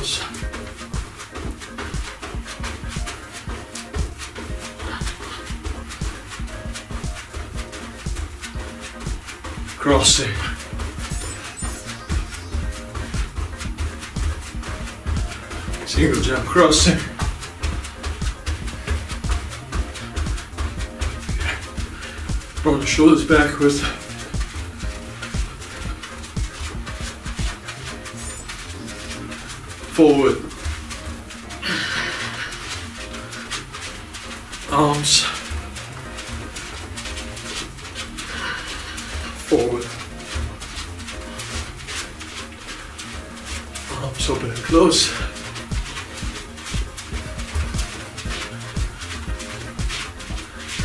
close. Crossing. Single jump crossing. Roll the shoulders backwards. Forward. Arms. Forward. Arms open and close.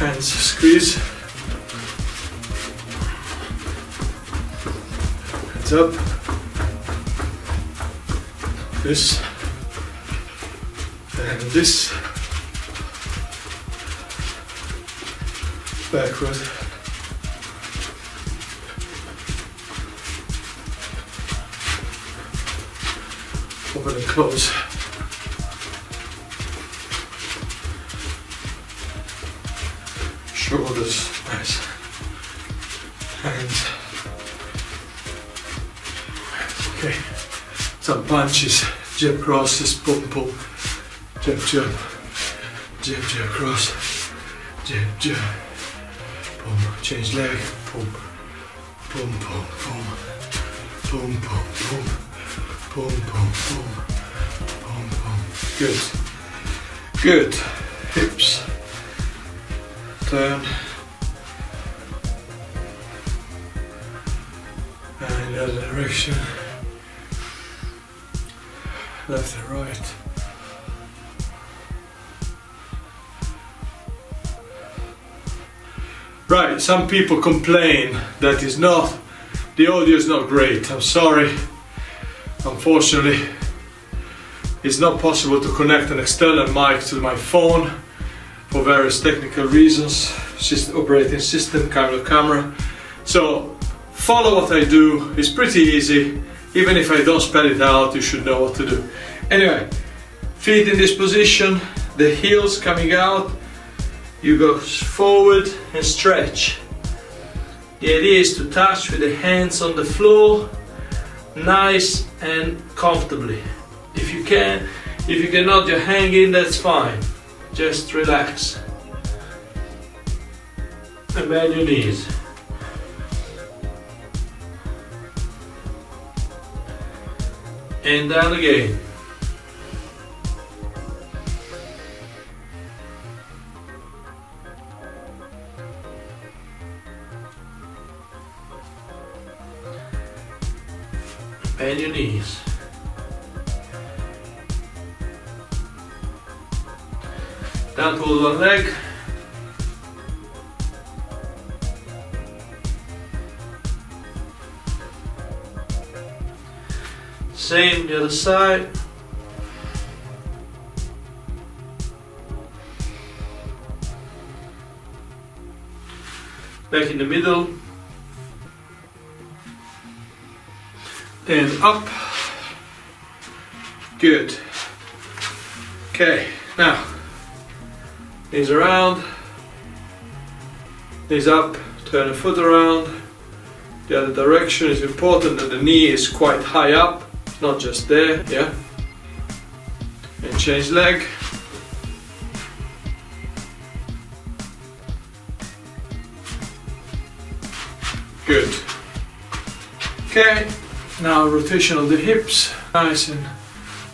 Hands squeeze. Hands up. This. And this. Backward. Open and close. Shoulders, nice. Hands. Okay. Some punches, jab crosses, pull, pull, jab, jab, jab, jab, cross, jab, jab, boom, change leg, boom, boom, boom, boom, boom, boom, boom, boom, boom, boom, boom, boom. Good, good. Hips. Turn. And the other direction. Left and right. Right, some people complain that the audio is not great. I'm sorry. Unfortunately, it's not possible to connect an external mic to my phone for various technical reasons, operating system, camera. So follow what I do. It's pretty easy. Even if I don't spell it out, you should know what to do. Anyway, feet in this position, the heels coming out, you go forward and stretch. The idea is to touch with the hands on the floor, nice and comfortably. If you can, if you cannot, you hang in, that's fine. Just relax. And bend your knees. And down again. Bend your knees. Down towards one leg. Same the other side. Back in the middle. And up. Good. Okay, now knees around, knees up, turn the foot around. The other direction. Is important that the knee is quite high up. Not just there, yeah. And change leg. Good. Okay, now rotation of the hips, nice and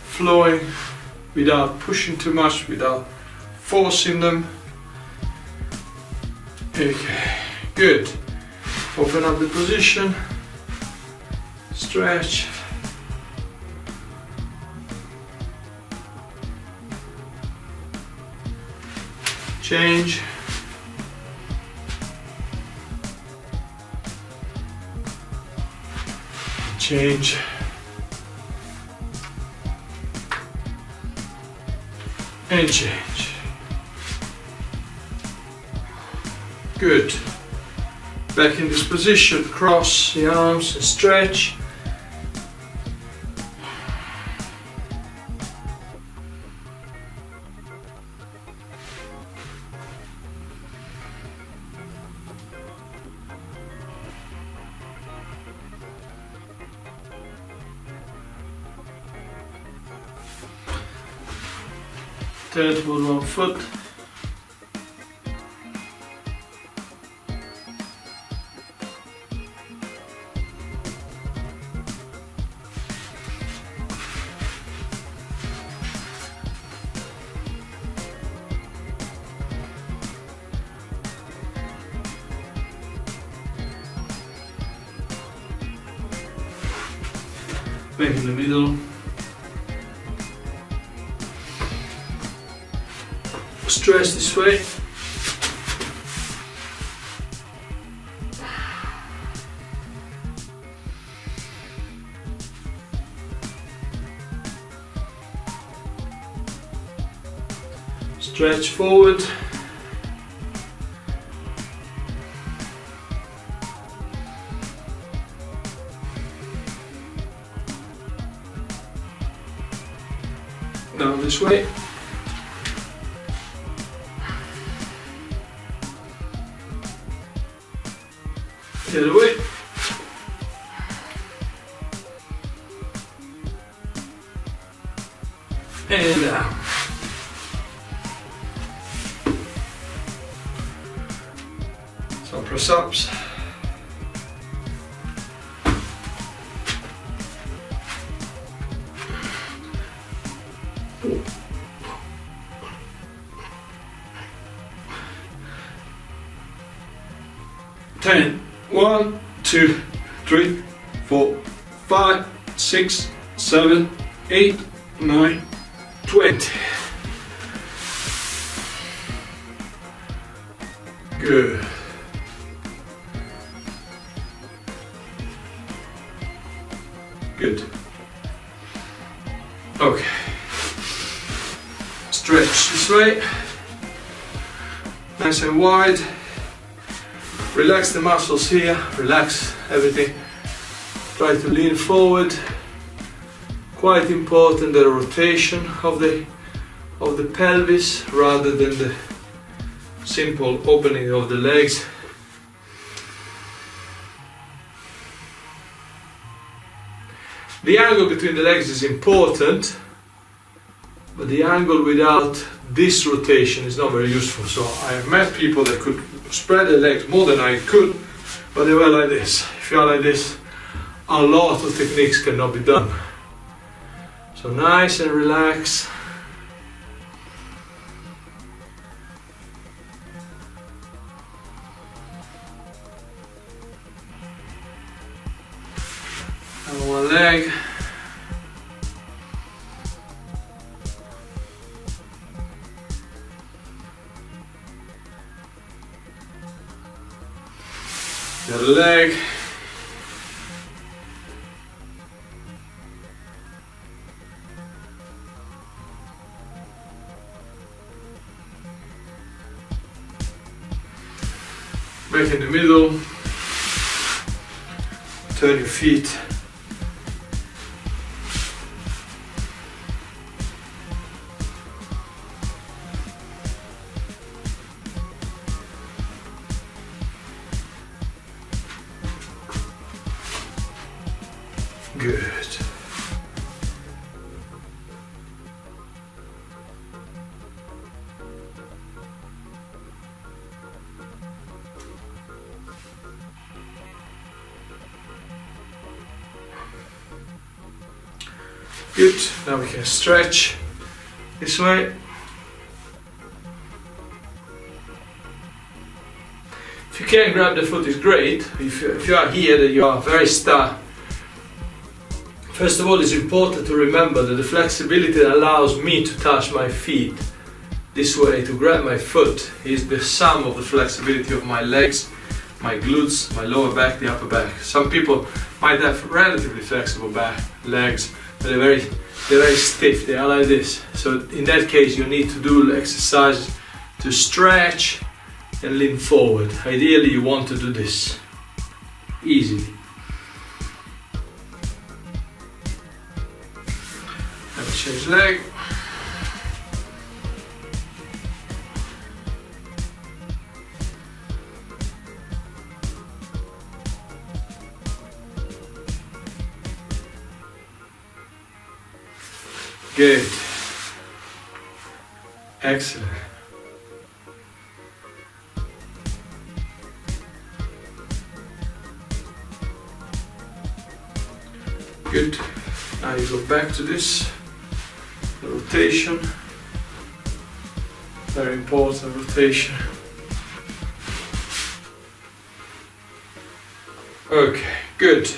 flowing, without pushing too much, without forcing them. Okay, good. Open up the position, stretch. Change. Change. And change. Good. Back in this position, cross the arms and stretch. Turn toward one foot. Back in the middle. Stretch this way. Stretch forward. Down this way. The other way. And down. Some press ups. Ten. 1, 2, 3, 4, 5, 6, 7, 8, 9, 20. Good. Good. Okay. Stretch this way. Nice and wide. Relax the muscles here, relax everything. Try to lean forward. Quite important the rotation of the pelvis rather than the simple opening of the legs. The angle between the legs is important, but the angle without this rotation is not very useful. So I have met people that could spread their legs more than I could, but they were like this. If you are like this, a lot of techniques cannot be done. So nice and relax. And one leg. The other leg. Back in the middle. Turn your feet. Good. Good. Now we can stretch this way. If you can grab the foot, is great. If you are here, that you are very stuck. First of all, it's important to remember that the flexibility that allows me to touch my feet this way, to grab my foot, is the sum of the flexibility of my legs, my glutes, my lower back, the upper back. Some people might have relatively flexible legs, but they're very stiff, they are like this. So in that case, you need to do exercises to stretch and lean forward. Ideally, you want to do this easily. Change leg. Good. Excellent. Good. Now you go back to this rotation. Very important rotation. Okay, good.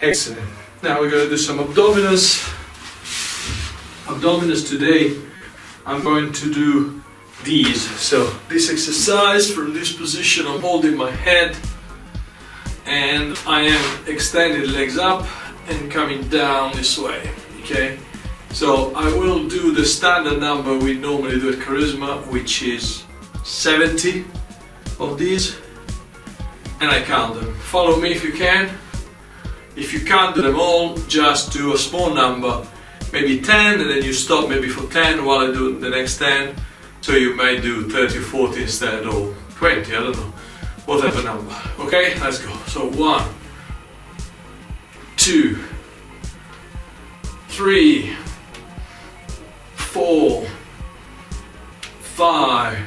Excellent. Now we're going to do some abdominals. Abdominals today, I'm going to do these. So this exercise from this position, I'm holding my head and I am extending legs up and coming down this way. Okay. So I will do the standard number we normally do at CARISMA, which is 70 of these, and I count them. Follow me if you can. If you can't do them all, just do a small number, maybe 10, and then you stop maybe for 10 while I do the next 10. So you may do 30, 40 instead, or 20, I don't know, whatever number. Okay, let's go. So 1, 2, 3, 4, 5,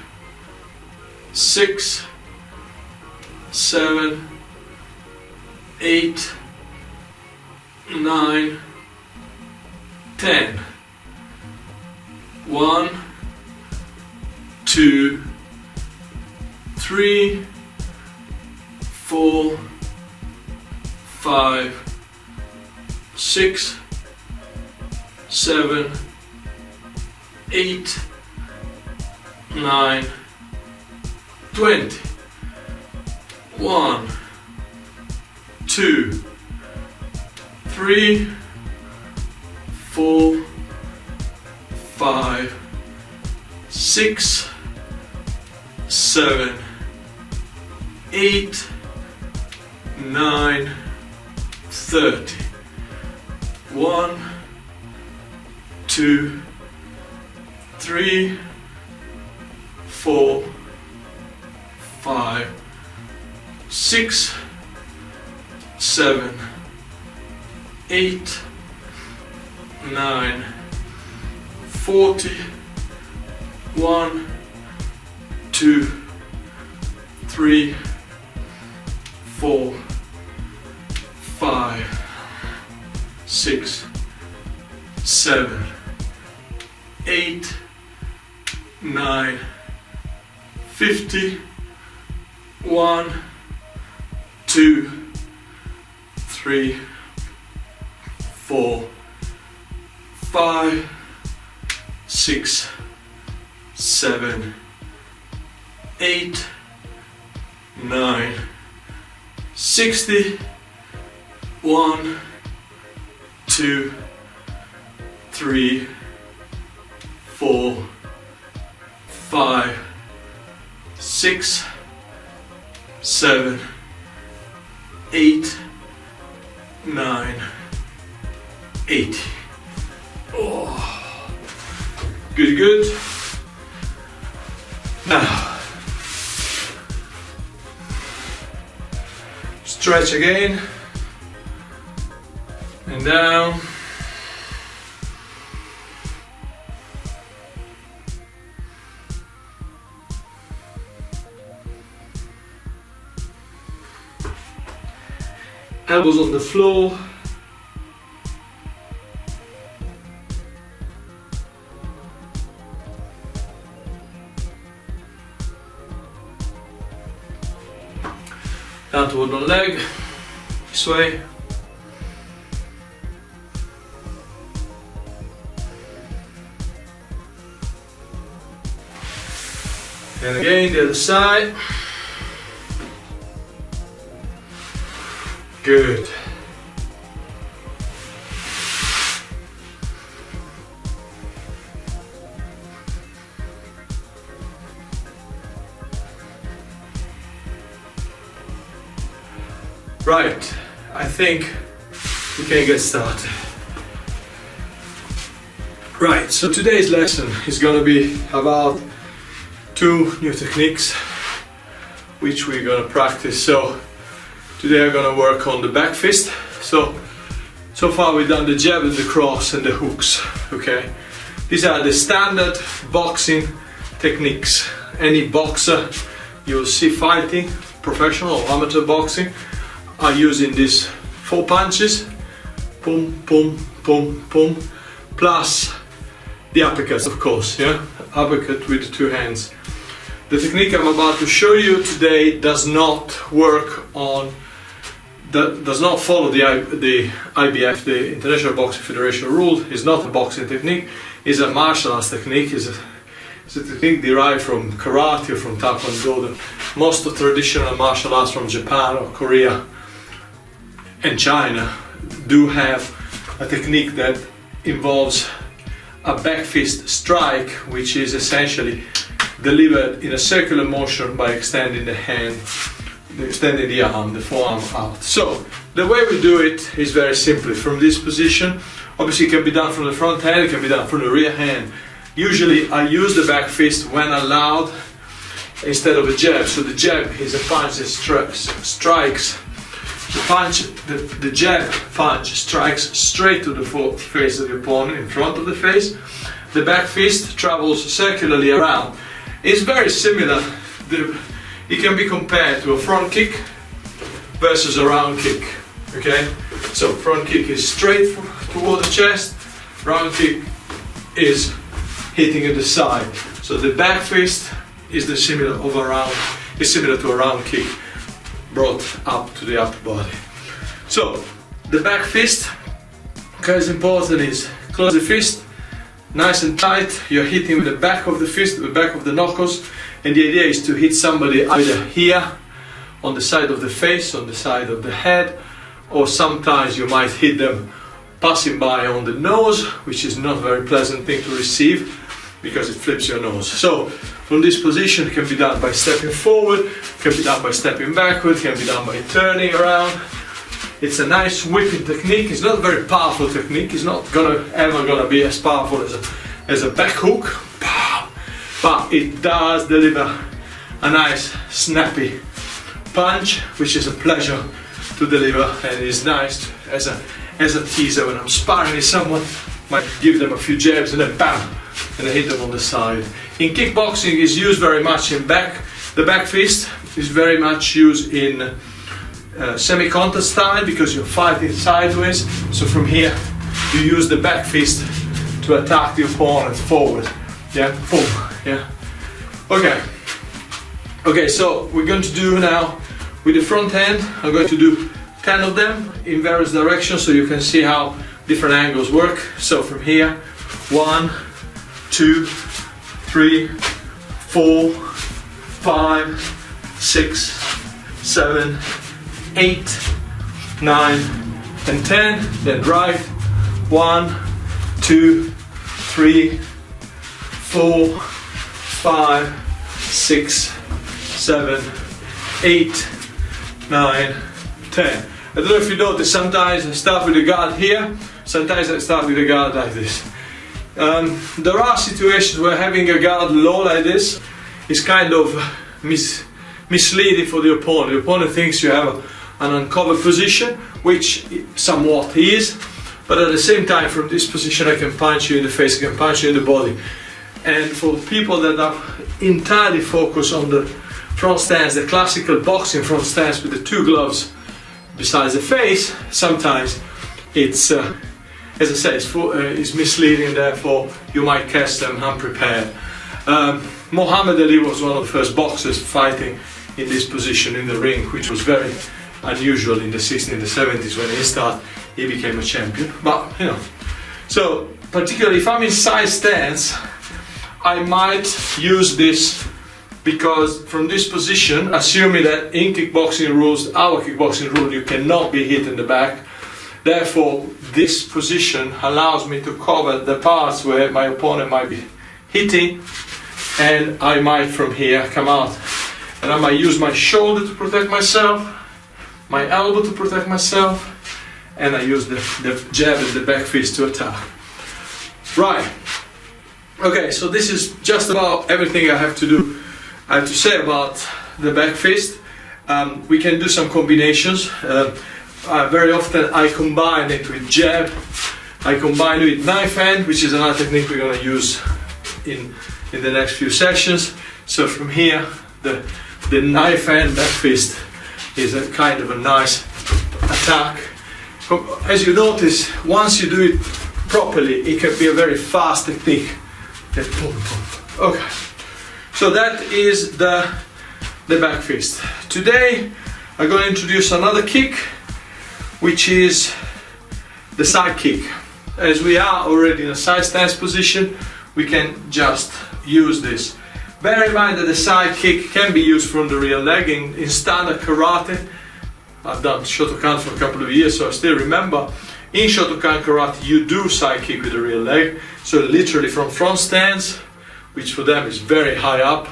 6, 7, 8, 9, 10. 1, 2, 3, 4, 5, 6, 7, 8, 9, 20. 1, 2, 3, 4, 5, 6, 7, 8, 9, 30. 1, 2, 3, 4, 5, 6, 7, 8, 9, 40. 1, 2, 3, 4, 5, 6, 7, 8, 9, 50. 1, 2, 3, 4, 5, 6, 7, 8, 9, 60. 1, 2, 3, 4, 5, 6, 7, 8, 9, 80. Oh, good, good. Now, stretch again and down. Elbows on the floor. Down toward one leg, this way. And again, the other side. Good. Right, I think we can get started. Right, so today's lesson is going to be about 2 new techniques which we're going to practice. So today I'm going to work on the back fist. So far we've done the jab and the cross and the hooks, okay? These are the standard boxing techniques. Any boxer you will see fighting, professional or amateur boxing, are using these 4 punches, boom, boom, boom, boom, plus the uppercuts, of course, yeah, uppercut with the 2 hands. The technique I'm about to show you today does not work on, does not follow the IBF, the International Boxing Federation rule. It's not a boxing technique, it's a martial arts technique. It's a technique derived from karate or from taekwondo. Most of traditional martial arts from Japan or Korea and China do have a technique that involves a back fist strike, which is essentially delivered in a circular motion by extending the hand, extending the arm, the forearm out. So the way we do it is very simply from this position. Obviously it can be done from the front hand, it can be done from the rear hand. Usually I use the back fist when allowed instead of a jab. So the jab is a punch that strikes. The jab punch strikes straight to the face of the opponent, in front of the face. The back fist travels circularly around. It's very similar. It can be compared to a front kick versus a round kick. Okay, so front kick is straight toward the chest. Round kick is hitting at the side. So the back fist is similar to a round kick brought up to the upper body. So the back fist, what is important is close the fist, nice and tight. You're hitting with the back of the fist, the back of the knuckles, and the idea is to hit somebody either here, on the side of the face, on the side of the head, or sometimes you might hit them passing by on the nose, which is not a very pleasant thing to receive because it flips your nose. So from this position it can be done by stepping forward, can be done by stepping backward, can be done by turning around. It's a nice whipping technique. It's not a very powerful technique. It's not ever gonna be as powerful as a back hook, but it does deliver a nice snappy punch, which is a pleasure to deliver, and is nice as a teaser when I'm sparring with someone. Might give them a few jabs and then bam, and I hit them on the side. In kickboxing is used very much in back. The back fist is very much used in semi-contact style because you're fighting sideways. So from here you use the back fist to attack the opponent forward. Yeah, boom. Yeah. Okay. So we're going to do now with the front hand. I'm going to do 10 of them in various directions so you can see how different angles work. So from here, 1, 2, 3, 4, 5, 6, 7, 8, 9, and 10. Then right, 1, 2, 3, 4, 5, 6, 7, 8, 9, 10. I don't know if you notice, sometimes I start with the guard here, sometimes I start with the guard like this. There are situations where having a guard low like this is kind of misleading for the opponent. The opponent thinks you have an uncovered position, which somewhat is, but at the same time from this position I can punch you in the face, I can punch you in the body. And for people that are entirely focused on the front stance, the classical boxing front stance with the 2 gloves besides the face, sometimes it's, as I said, it's misleading, therefore you might catch them unprepared. Muhammad Ali was one of the first boxers fighting in this position in the ring, which was very unusual in the 60s and the 70s. When he became a champion. But you know, so particularly if I'm in side stance, I might use this, because from this position, assuming that in kickboxing rules, our kickboxing rule, you cannot be hit in the back. Therefore, this position allows me to cover the parts where my opponent might be hitting, and I might from here come out. And I might use my shoulder to protect myself, my elbow to protect myself, and I use the jab and the back fist to attack. Right. Okay, so this is just about everything I have to say about the back fist. We can do some combinations. Very often I combine it with jab I combine with knife hand, which is another technique we're going to use in the next few sessions. So from here, the knife hand back fist is a kind of a nice attack. As you notice, once you do it properly, it can be a very fast technique. Boom, boom. Okay, so that is the back fist. Today I'm going to introduce another kick, which is the side kick. As we are already in a side stance position, we can just use this. Bear in mind that the side kick can be used from the rear leg in standard karate. I've done Shotokan for a couple of years, so I still remember. In Shotokan karate, you do side kick with the rear leg. So literally from front stance, which for them is very high up,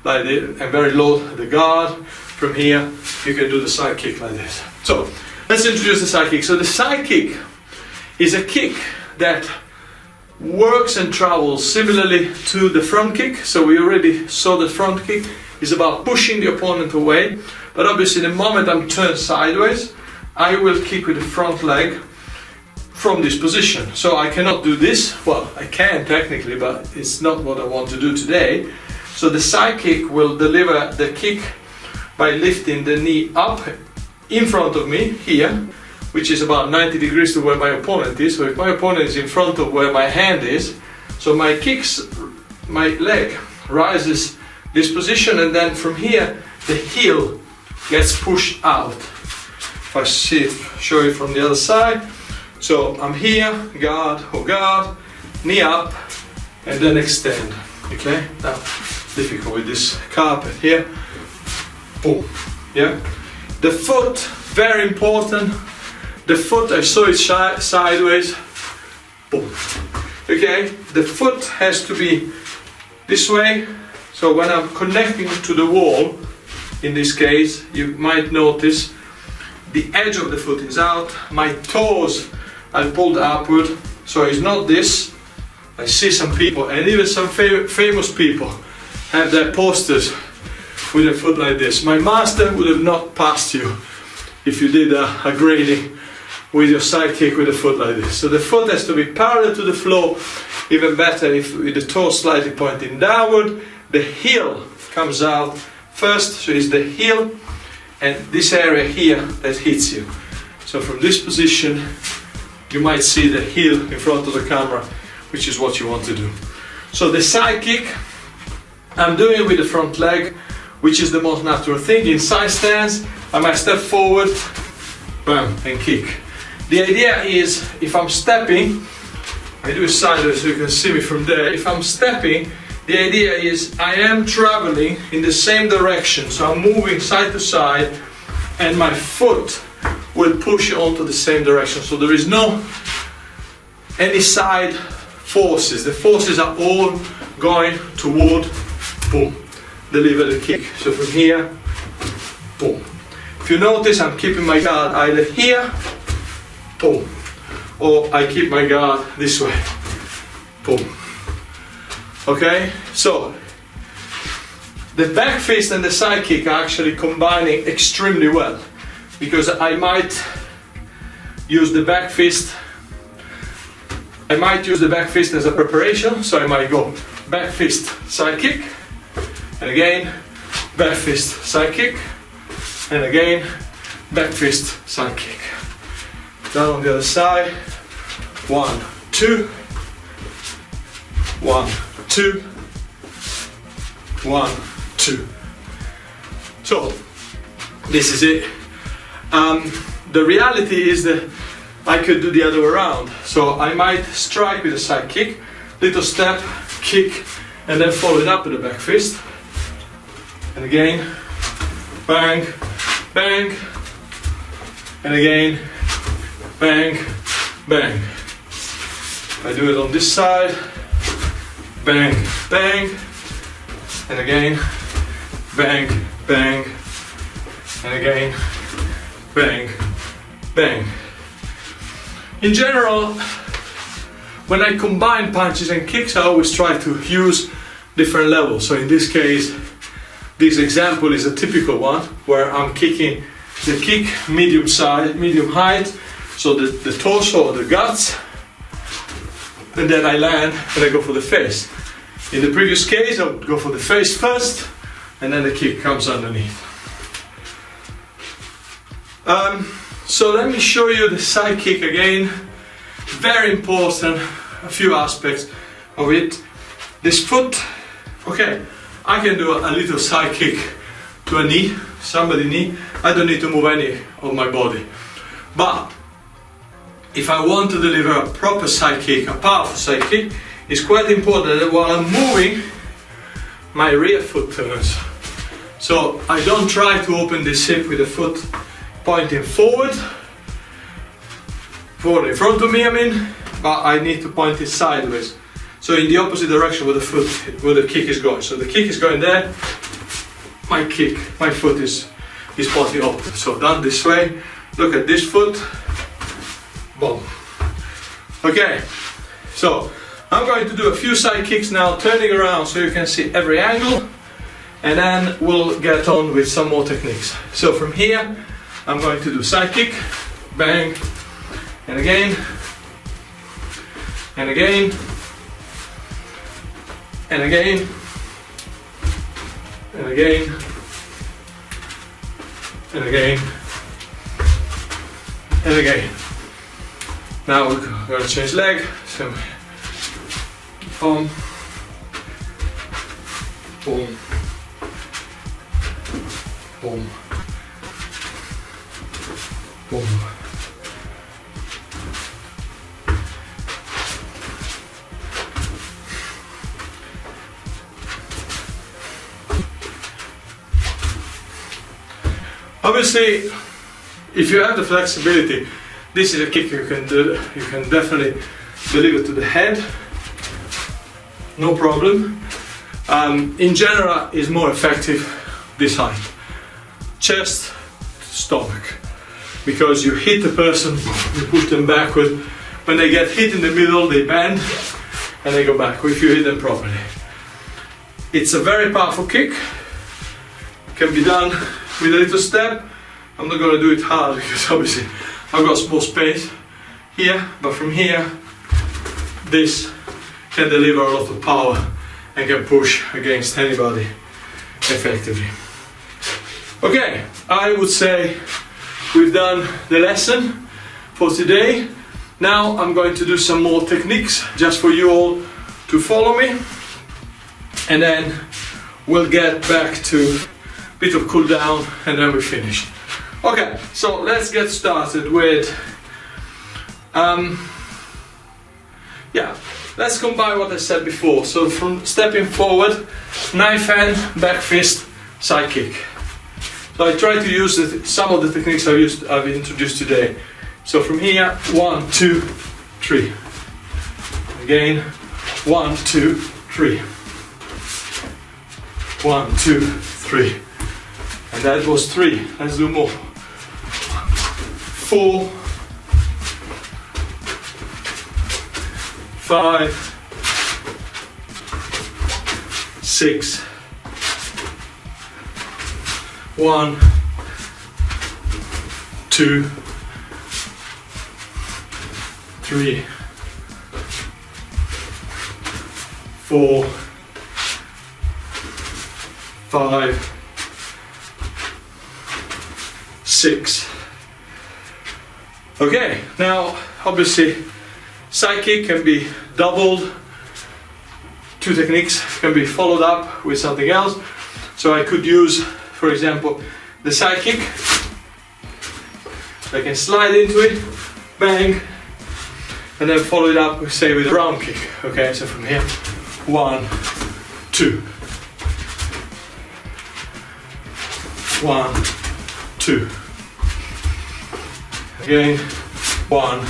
like this, and very low the guard. From here, you can do the side kick like this. So let's introduce the side kick. So the side kick is a kick that works and travels similarly to the front kick. So we already saw the front kick is about pushing the opponent away, but obviously the moment I'm turned sideways, I will kick with the front leg from this position. So I cannot do this. Well, I can technically, but it's not what I want to do today. So the side kick will deliver the kick by lifting the knee up in front of me here, which is about 90 degrees to where my opponent is. So if my opponent is in front of where my hand is, so my leg rises this position, and then from here the heel gets pushed out. If I show you from the other side, so I'm here, guard, knee up, and then extend. Okay, now difficult with this carpet here. Boom. Yeah, the foot, very important. The foot, I saw it sideways. Boom. Okay, the foot has to be this way. So when I'm connecting to the wall, in this case, you might notice the edge of the foot is out. My toes are pulled upward, so it's not this. I see some people, and even some famous people, have their posters with a foot like this. My master would have not passed you if you did a grading with your side kick with a foot like this. So the foot has to be parallel to the floor, even better if with the toe slightly pointing downward. The heel comes out first, so it's the heel and this area here that hits you. So from this position, you might see the heel in front of the camera, which is what you want to do. So the side kick, I'm doing with the front leg, which is the most natural thing. In side stance, I might step forward, bam, and kick. The idea is, if I'm stepping, I do it sideways so you can see me from there. If I'm stepping, the idea is I am traveling in the same direction. So I'm moving side to side, and my foot will push onto the same direction. So there is no any side forces. The forces are all going toward, boom, deliver the kick. So from here, boom. If you notice, I'm keeping my guard either here, boom, or I keep my guard this way, boom. Okay, so the back fist and the side kick are actually combining extremely well, because I might use the back fist. I might use the back fist as a preparation, so I might go back fist, side kick, and again back fist, side kick, and again back fist, side kick. Down on the other side. 1, 2, 1, 2, 1, 2. So this is it. The reality is that I could do the other way around. So I might strike with a side kick, little step, kick, and then follow it up with a back fist. And again, bang, bang, and again, bang, bang. I do it on this side, bang, bang, and again, bang, bang, and again, bang, bang. In general, when I combine punches and kicks, I always try to use different levels. So in this case, this example is a typical one where I'm kicking the kick medium height, so the torso or the guts, and then I land and I go for the face. In the previous case, I would go for the face first, and then the kick comes underneath. So let me show you the side kick again. Very important, a few aspects of it. This foot, okay, I can do a little side kick to a knee, somebody's knee. I don't need to move any of my body. But if I want to deliver a proper side kick, a powerful side kick, it's quite important that while I'm moving, my rear foot turns. So I don't try to open this hip with the foot pointing forward in front of me, but I need to point it sideways. So in the opposite direction where the kick is going. So the kick is going there, my foot is pointing up. So done this way, look at this foot, boom. Okay, so I'm going to do a few side kicks now, turning around so you can see every angle, and then we'll get on with some more techniques. So from here, I'm going to do side kick, bang, and again, and again, and again, and again, and again, and again. Now we're going to change leg, so boom, boom, boom, boom. Obviously, if you have the flexibility, this is a kick you can do. You can definitely deliver to the head, no problem. In general, is more effective this height, chest, stomach, because you hit the person, you push them backward. When they get hit in the middle, they bend and they go back. If you hit them properly, it's a very powerful kick. Can be done with a little step. I'm not going to do it hard because obviously I've got small space here, but from here this can deliver a lot of power and can push against anybody effectively. Okay, I would say we've done the lesson for today. Now I'm going to do some more techniques just for you all to follow me, and then we'll get back to a bit of cool down and then we finish. Okay, so let's get started with let's combine what I said before. So from stepping forward, knife hand, back fist, side kick. So I try to use some of the techniques I've introduced today. So from here, 1, 2, 3. Again, 1, 2, 3. 1, 2, 3. And that was 3. Let's do more. 4, 5, 6, 1, 2, 3, 4, 5, 6. Okay, now obviously side kick can be doubled. Two techniques can be followed up with something else. So I could use, for example, the side kick. I can slide into it, bang, and then follow it up, say, with a round kick. Okay, so from here, 1, 2. 1, 2. Again, 1,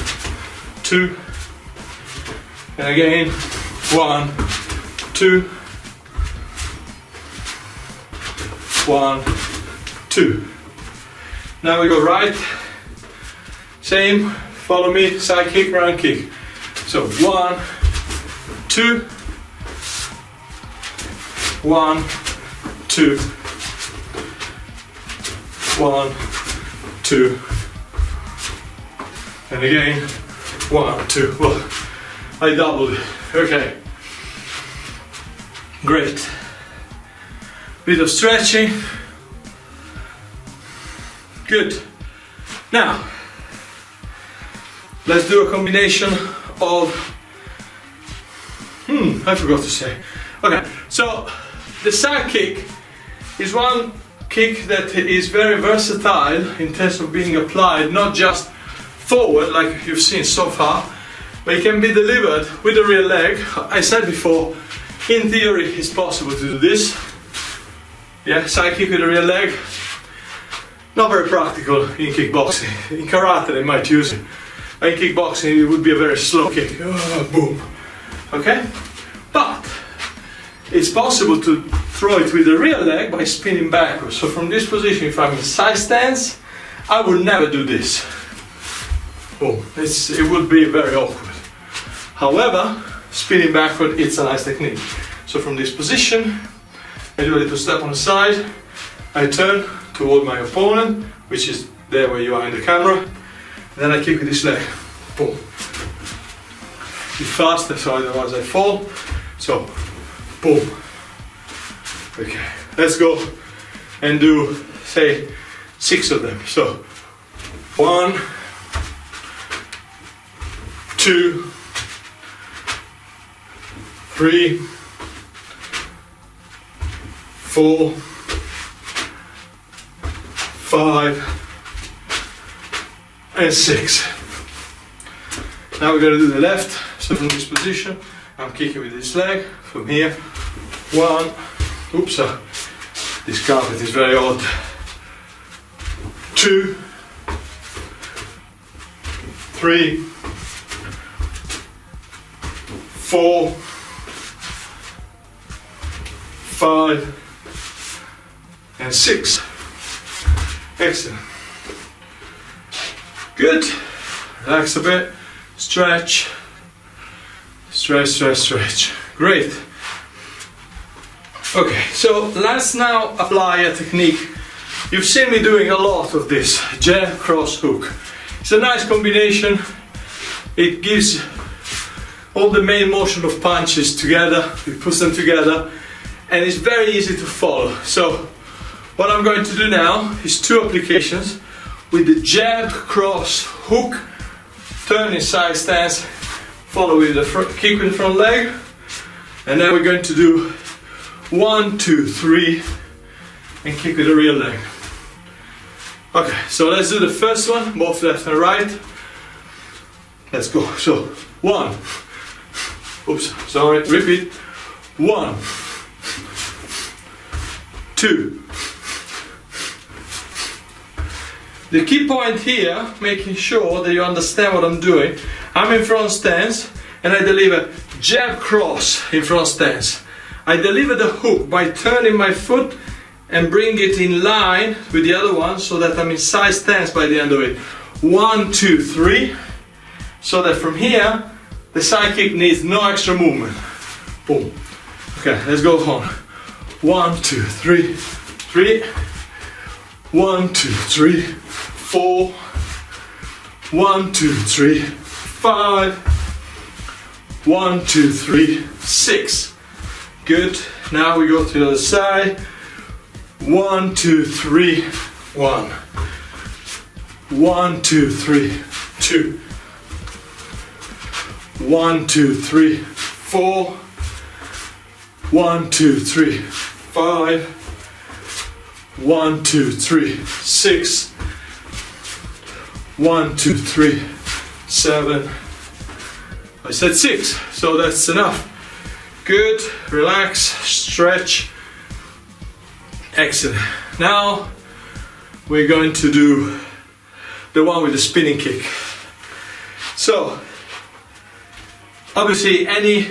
2. And again, 1, 2. 1, 2. Now we go right. Same, follow me, side kick, round kick. So 1, 2. 1, 2. 1, 2. And again, 1, 2. Well, I doubled it. Okay. Great. Bit of stretching. Good. Now, let's do a combination of, I forgot to say. Okay, so the side kick is one kick that is very versatile in terms of being applied, not just forward like you've seen so far, but it can be delivered with the rear leg. I said before, in theory it's possible to do this. Yeah, side kick with the rear leg. Not very practical in kickboxing. In karate they might use it. In kickboxing it would be a very slow kick. Boom. Okay? But it's possible to throw it with the rear leg by spinning backwards. So from this position, if I'm in side stance, I would never do this. Boom. It would be very awkward. However, spinning backward, it's a nice technique. So from this position, I do a little step on the side, I turn toward my opponent, which is there where you are in the camera, then I kick with this leg. Boom. Be faster, so otherwise I fall. So, boom. Okay, let's go and do, say, 6 of them. So, 1, 2, 3, 4, 5, and 6. Now we're going to do the left. So from this position, I'm kicking with this leg. From here, 1. Oops, this carpet is very odd. 2, 3, 4, 5, and 6. Excellent. Good. Relax a bit. Stretch. Stretch, stretch, stretch. Great. Okay, so let's now apply a technique. You've seen me doing a lot of this. Jab, cross, hook. It's a nice combination. It gives all the main motion of punches together. It puts them together. And it's very easy to follow. So what I'm going to do now is 2 applications with the jab, cross, hook, turn in side stance, follow with the kick with the front leg, and then we're going to do 1, 2, 3, and kick with the rear leg. Okay, so let's do the first one, both left and right. Let's go. So 1, oops, sorry, repeat. 1, 2. The key point here, making sure that you understand what I'm doing. I'm in front stance and I deliver jab cross in front stance. I deliver the hook by turning my foot and bring it in line with the other one so that I'm in side stance by the end of it. 1, 2, 3. So that from here, the side kick needs no extra movement. Boom. Okay, let's go on. 1, 2, 3, 3. 1, 2, 3, 4. 1, 2, 3, 5. 1, 2, 3, 6. Good. Now we go to the other side. 1, 2, 3, 1. 1, 2, 3, 2. 1, 2, 3, 4. 1, 2, 3, 5. 1, 2, 3, 6. 1, 2, 3, 7. I said 6, so that's enough. Good, relax, stretch. Excellent. Now we're going to do the one with the spinning kick. So, obviously any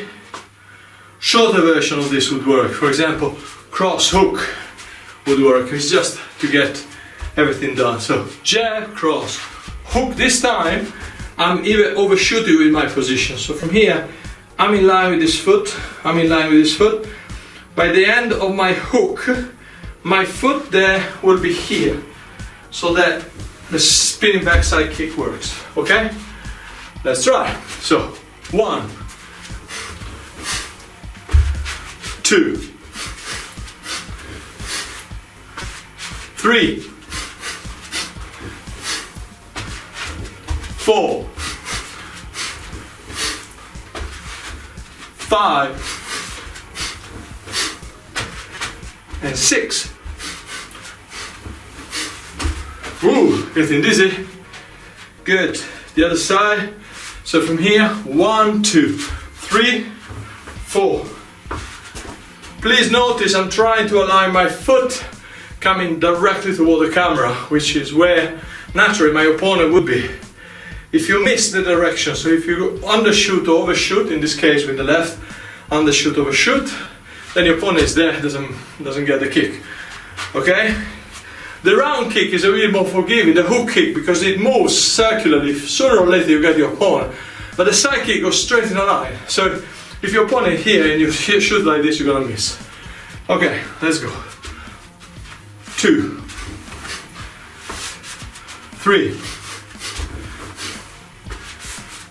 shorter version of this would work. For example, cross hook would work. It's just to get everything done. So jab, cross, hook. This time I'm even overshooting with my position. So from here I'm in line with this foot. I'm in line with this foot. By the end of my hook, my foot there will be here, so that the spinning backside kick works. Okay? Let's try. So 1, 2, 3, 4, 5, and 6. Ooh, getting dizzy. Good. The other side. So from here, 1, 2, 3, 4. Please notice I'm trying to align my foot coming directly toward the camera, which is where naturally my opponent would be. If you miss the direction, so if you undershoot or overshoot, in this case with the left, undershoot, overshoot, then your opponent is there, doesn't get the kick. Okay? The round kick is a bit more forgiving, the hook kick, because it moves circularly. Sooner or later you get your opponent. But the side kick goes straight in a line. So if your opponent is here and you shoot like this, you're gonna miss. Okay, let's go. 2, 3,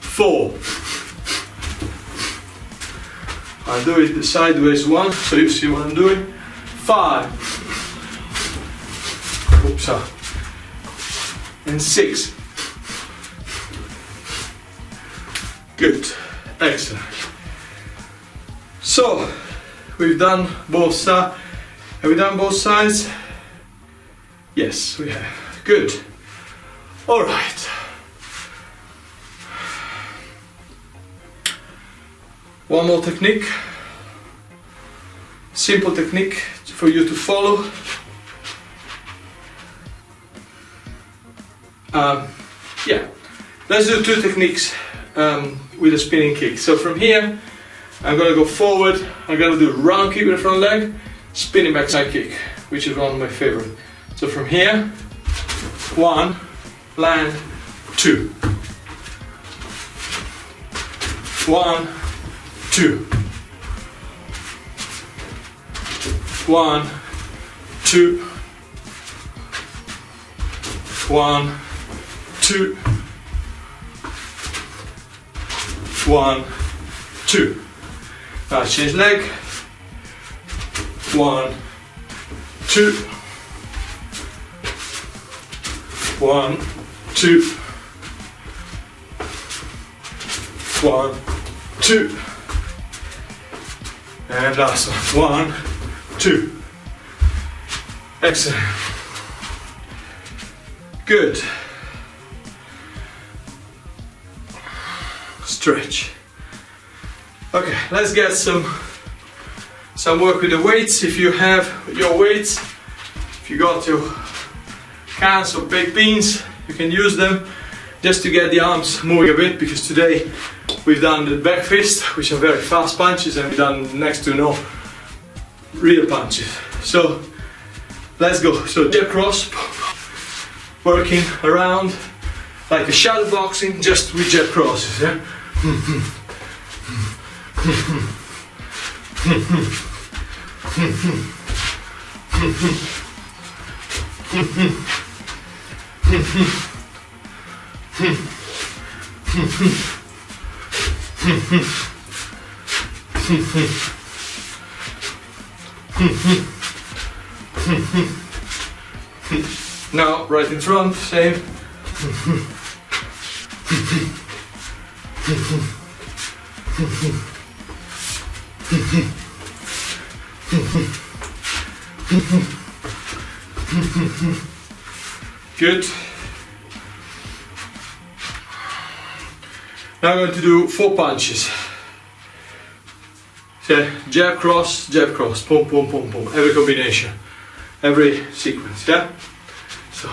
4. I'll do it the sideways one, so you see what I'm doing. 5. Oops, and 6. Good, excellent. So we've done both sides. Have we done both sides? Yes, we have. Good. All right. One more technique. Simple technique for you to follow. Yeah, let's do 2 techniques with a spinning kick. So from here, I'm gonna go forward. I'm gonna do a round kick with the front leg, spinning back side kick, which is one of my favorite. So from here, 1, land, 2, 1, 2, 1, 2, 1, 2, 1, 2. Now change leg. 1, 2, 1, 2, 1, 2, and last one. 1, 2. Excellent. Good. Stretch. Okay, let's get some work with the weights. If you have your weights, if you got your cans or baked beans, you can use them just to get the arms moving a bit, because today we've done the back fist, which are very fast punches, and we've done next to no real punches. So let's go. So jab cross, working around like a shadow boxing, just with jab crosses. Yeah. Now right in front, same. Good. Now I'm going to do 4 punches. So jab cross, boom, boom, boom, boom. Every combination, every sequence. Yeah. So.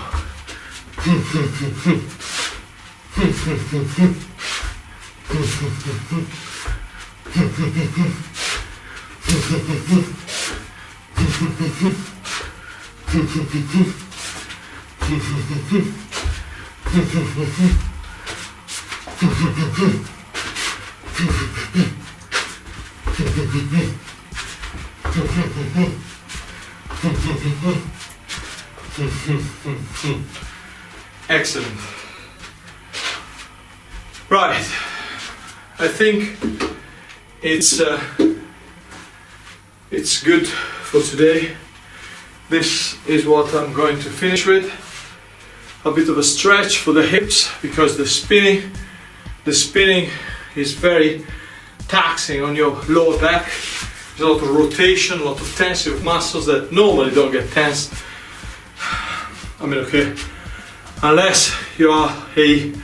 Excellent. Right, I think it's it's good for today. This is what I'm going to finish with. A bit of a stretch for the hips, because the spinning is very taxing on your lower back. There's a lot of rotation, a lot of tension of muscles that normally don't get tense. I mean, okay, unless you are a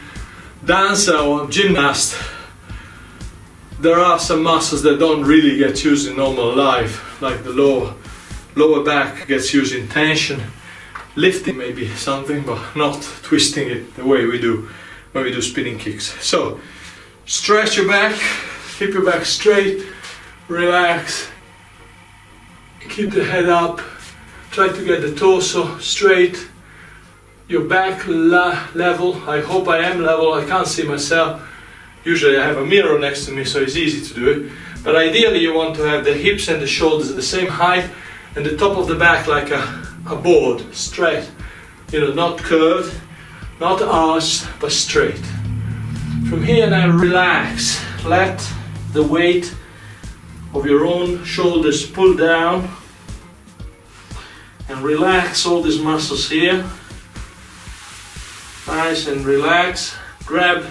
dancer or gymnast, there are some muscles that don't really get used in normal life, like the lower back gets used in tension. Lifting maybe something, but not twisting it the way we do when we do spinning kicks. So stretch your back, keep your back straight, relax, keep the head up, try to get the torso straight, your back level. I hope I am level. I can't see myself. Usually I have a mirror next to me, so it's easy to do it, but ideally you want to have the hips and the shoulders at the same height and the top of the back like a board, straight, not curved, not arched, but straight. From here now relax, let the weight of your own shoulders pull down and relax all these muscles here. Nice and relax, grab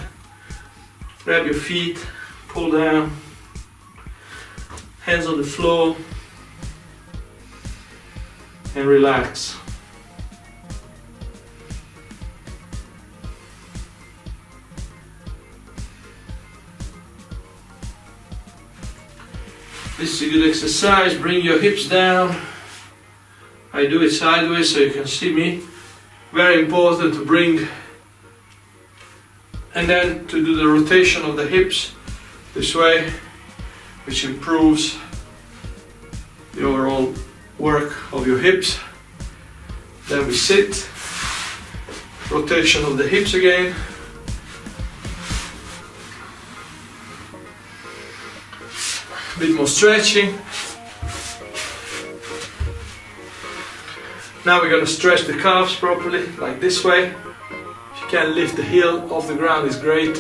your feet, pull down, hands on the floor, and relax. This is a good exercise. Bring your hips down. I do it sideways so you can see me. Very important to bring, and then to do the rotation of the hips this way, which improves the overall work of your hips. Then we sit, rotation of the hips again, a bit more stretching. Now we're going to stretch the calves properly, like this way. If you can lift the heel off the ground, is great.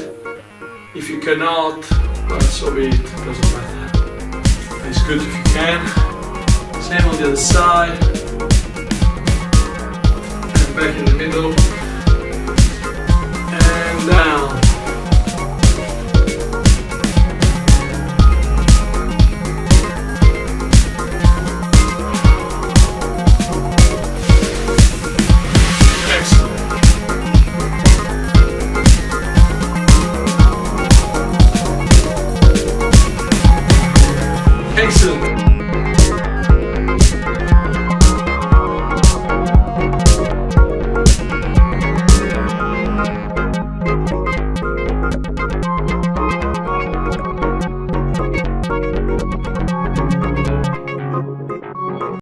If you cannot, well, so be it, doesn't matter. It's good if you can. Same on the other side, and back in the middle, and down.